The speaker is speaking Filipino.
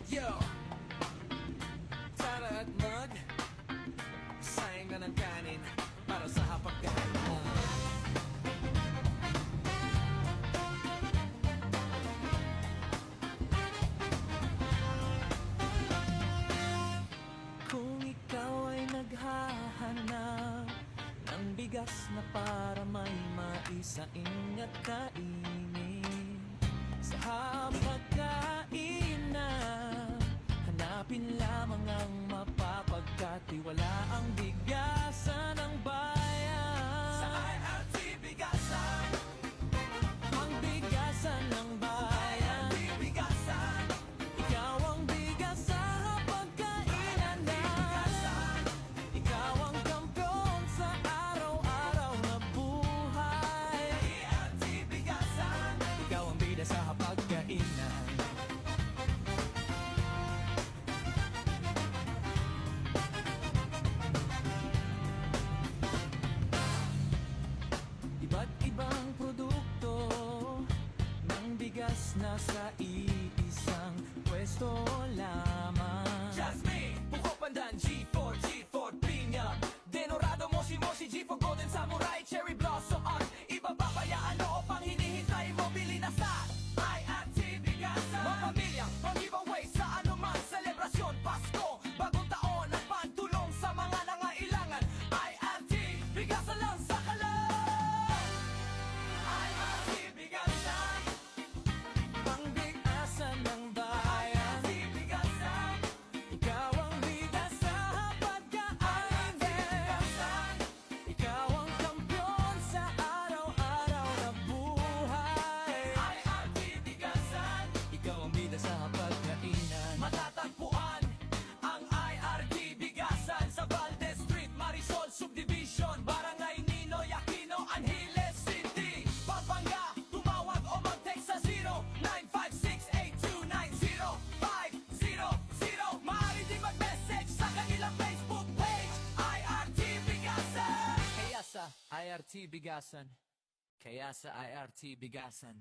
Yo! Tara at mag sayang na ng kanin para sa hapagkain mo. Kung ikaw ay naghahanap ng bigas na para may maisaing at kainin sa hapagkainan, hanapin lamang ang mapapagkatiwalaang bigasan ng bayan. Sa IRT Bigasan, ang bigasan ng bayan. IRT Bigasan, ikaw ang bigas sa hapagkainan na. Ikaw ang kampiyon sa araw-araw na buhay. IRT Bigasan, ikaw ang bida sa hapagkainan. Iba't ibang produkto ng bigas na sa iisang pwesto lamang. Jasmine, Buko Pandan, G4, G4, Pinya Denorado, Moshi Moshi, G4, Golden Samurai, Cherry Blossom at iba pa kaya ano pang hinihintay mo, bili na sa IRT Bigasan. Mga pamilya, pang-giveaway sa anuman selebrasyon, Pasko, bagong taon at pagtulong sa mga nangailangan. IRT Bigasan lang sa kalan. IRT Bigasan, Ang bigasan ng bayan. IRT Bigasan, Ikaw ang bida sa hapagkainan. Bigasan. Ikaw ang kampiyon sa araw-araw na buhay. IRT Bigasan, Ikaw ang bida sa hapagkainan. matatagpuan ang IRT Bigasan sa Valdez Street, Marisol Subdivision, Barangay Ninoy Aquino, Angeles City, Pampanga. Tumawag o mag-text sa 0956-829-0500. Maaari din mag-message sa kanilang Facebook page, IRT Bigasan. Kaya sa IRT Bigasan. Kaya sa IRT Bigasan.